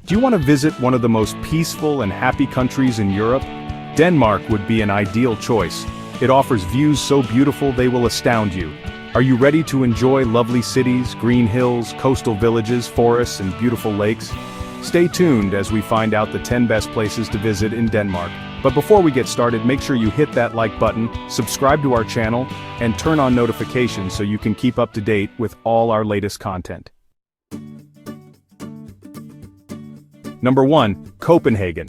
Do you want to visit one of the most peaceful and happy countries in Europe? Denmark would be an ideal choice. It offers views so beautiful they will astound you. Are you ready to enjoy lovely cities, green hills, coastal villages, forests, and beautiful lakes? Stay tuned as we find out the 10 best places to visit in Denmark. But before we get started, make sure you hit that like button, subscribe to our channel, and turn on notifications so you can keep up to date with all our latest content. Number 1. Copenhagen.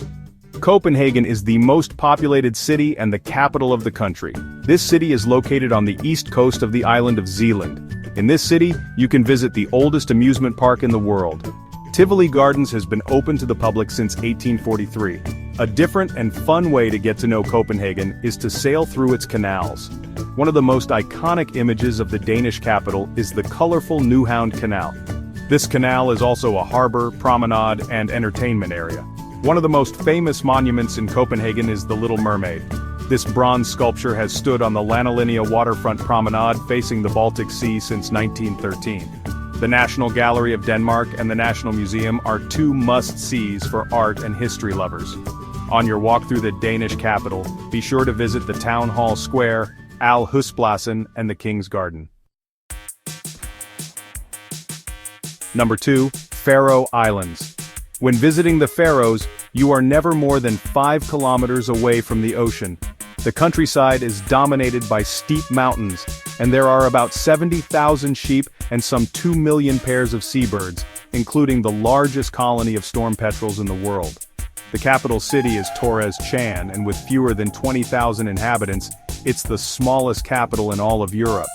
Copenhagen is the most populated city and the capital of the country. This city is located on the east coast of the island of Zealand. In this city, you can visit the oldest amusement park in the world. Tivoli Gardens has been open to the public since 1843. A different and fun way to get to know Copenhagen is to sail through its canals. One of the most iconic images of the Danish capital is the colorful Nyhavn Canal. This canal is also a harbor, promenade, and entertainment area. One of the most famous monuments in Copenhagen is the Little Mermaid. This bronze sculpture has stood on the Lanolinia waterfront promenade facing the Baltic Sea since 1913. The National Gallery of Denmark and the National Museum are two must-sees for art and history lovers. On your walk through the Danish capital, be sure to visit the Town Hall Square, Al-Huspladsen, and the King's Garden. Number 2. Faroe Islands. When visiting the Faroes, you are never more than 5 kilometers away from the ocean. The countryside is dominated by steep mountains, and there are about 70,000 sheep and some 2 million pairs of seabirds, including the largest colony of storm petrels in the world. The capital city is Torres Chan, and with fewer than 20,000 inhabitants, it's the smallest capital in all of Europe.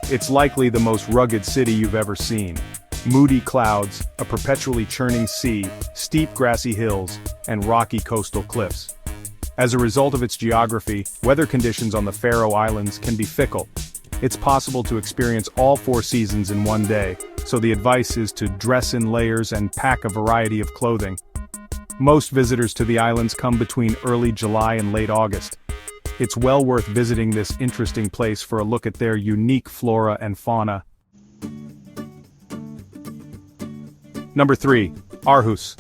It's likely the most rugged city you've ever seen. Moody clouds, a perpetually churning sea, steep grassy hills, and rocky coastal cliffs. As a result of its geography, weather conditions on the Faroe Islands can be fickle. It's possible to experience all 4 seasons in one day, so the advice is to dress in layers and pack a variety of clothing. Most visitors to the islands come between early July and late August. It's well worth visiting this interesting place for a look at their unique flora and fauna. Number 3. Aarhus.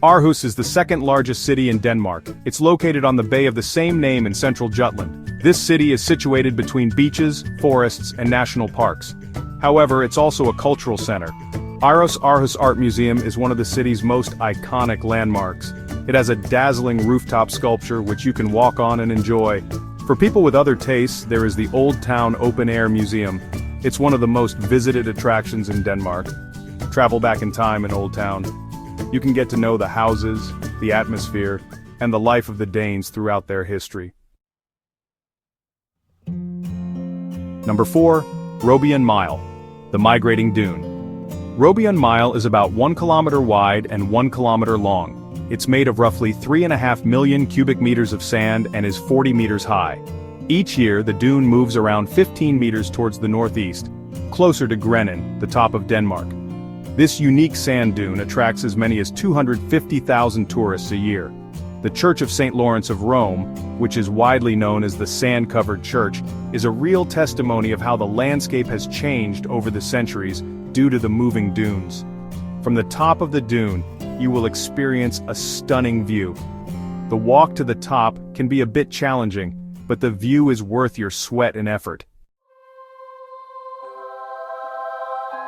Aarhus is the second largest city in Denmark. It's located on the bay of the same name in central Jutland. This city is situated between beaches, forests, and national parks. However, it's also a cultural center. Aarhus Art Museum is one of the city's most iconic landmarks. It has a dazzling rooftop sculpture which you can walk on and enjoy. For people with other tastes, there is the Old Town Open Air Museum. It's one of the most visited attractions in Denmark. Travel back in time in Old Town. You can get to know the houses, the atmosphere, and the life of the Danes throughout their history. Number 4. Robian Mile. The Migrating Dune. Robian Mile is about 1 kilometer wide and 1 kilometer long. It's made of roughly 3.5 million cubic meters of sand and is 40 meters high. Each year, the dune moves around 15 meters towards the northeast, closer to Grenaa, the top of Denmark. This unique sand dune attracts as many as 250,000 tourists a year. The Church of St. Lawrence of Rome, which is widely known as the sand-covered church, is a real testimony of how the landscape has changed over the centuries due to the moving dunes. From the top of the dune, you will experience a stunning view. The walk to the top can be a bit challenging, but the view is worth your sweat and effort.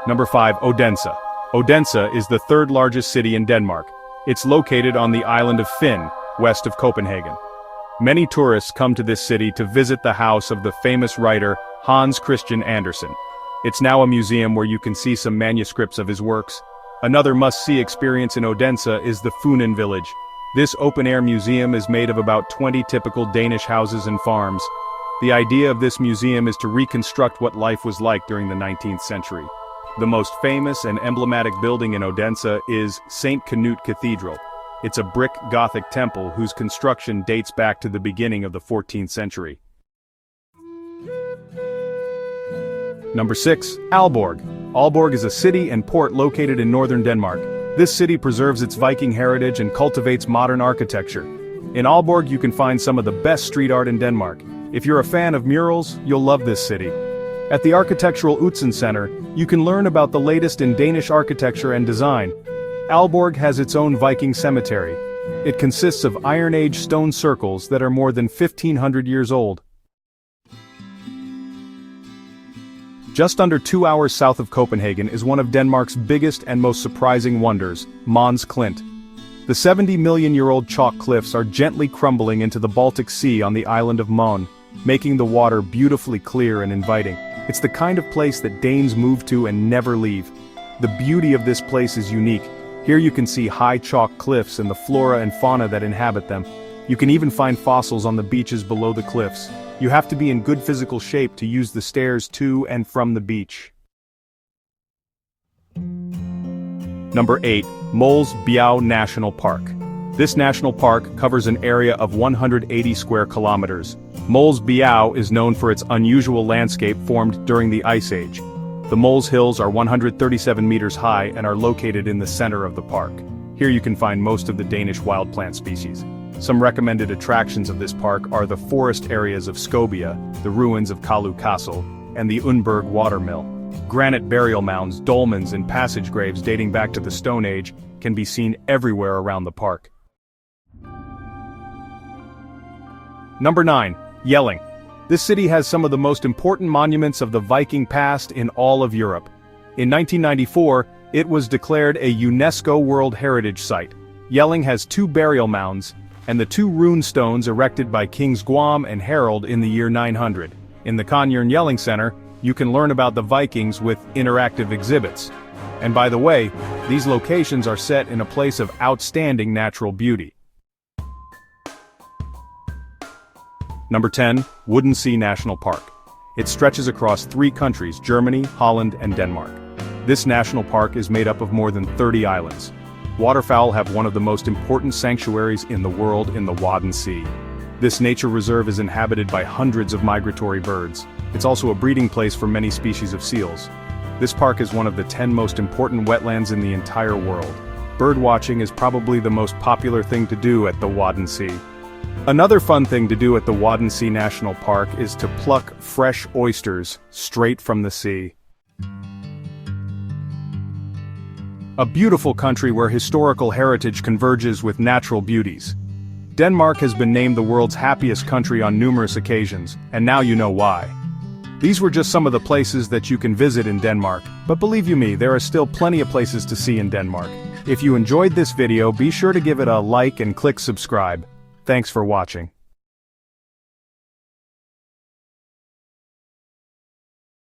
Number 5. Odense. Odense is the 3rd largest city in Denmark. It's located on the island of Fyn, west of Copenhagen. Many tourists come to this city to visit the house of the famous writer Hans Christian Andersen. It's now a museum where you can see some manuscripts of his works. Another must-see experience in Odense is the Funen village. This open-air museum is made of about 20 typical Danish houses and farms. The idea of this museum is to reconstruct what life was like during the 19th century. The most famous and emblematic building in Odense is St. Knut Cathedral. It's a brick Gothic temple whose construction dates back to the beginning of the 14th century. Number 6. Aalborg. Aalborg is a city and port located in northern Denmark. This city preserves its Viking heritage and cultivates modern architecture. In Aalborg you can find some of the best street art in Denmark. If you're a fan of murals, you'll love this city. At the Architectural Utzen Center, you can learn about the latest in Danish architecture and design. Aalborg has its own Viking cemetery. It consists of Iron Age stone circles that are more than 1,500 years old. Just under 2 hours south of Copenhagen is one of Denmark's biggest and most surprising wonders, Mons Klint. The 70-million-year-old chalk cliffs are gently crumbling into the Baltic Sea on the island of Mon, making the water beautifully clear and inviting. It's the kind of place that Danes move to and never leave. The beauty of this place is unique. Here you can see high chalk cliffs and the flora and fauna that inhabit them. You can even find fossils on the beaches below the cliffs. You have to be in good physical shape to use the stairs to and from the beach. Number 8. Mols Bjerge National Park. This national park covers an area of 180 square kilometers. Mols Bjerge is known for its unusual landscape formed during the Ice Age. The Mols Hills are 137 meters high and are located in the center of the park. Here you can find most of the Danish wild plant species. Some recommended attractions of this park are the forest areas of Skobia, the ruins of Kalu Castle, and the Unberg watermill. Granite burial mounds, dolmens, and passage graves dating back to the Stone Age can be seen everywhere around the park. Number 9. Jelling. This city has some of the most important monuments of the Viking past in all of Europe. In 1994, it was declared a UNESCO World Heritage Site. Jelling has 2 burial mounds, and the 2 rune stones erected by Kings Guam and Harald in the year 900. In the Kongeren Jelling Center, you can learn about the Vikings with interactive exhibits. And by the way, these locations are set in a place of outstanding natural beauty. Number 10. Woodensee National Park. It stretches across 3 countries, Germany, Holland, and Denmark. This national park is made up of more than 30 islands. Waterfowl have one of the most important sanctuaries in the world in the Wadden Sea. This nature reserve is inhabited by hundreds of migratory birds. It's also a breeding place for many species of seals. This park is one of the 10 most important wetlands in the entire world. Birdwatching is probably the most popular thing to do at the Wadden Sea. Another fun thing to do at the Wadden Sea National Park is to pluck fresh oysters straight from the sea. A beautiful country where historical heritage converges with natural beauties. Denmark has been named the world's happiest country on numerous occasions, and now you know why. These were just some of the places that you can visit in Denmark, but believe you me, there are still plenty of places to see in Denmark. If you enjoyed this video, be sure to give it a like and click subscribe. Thanks for watching.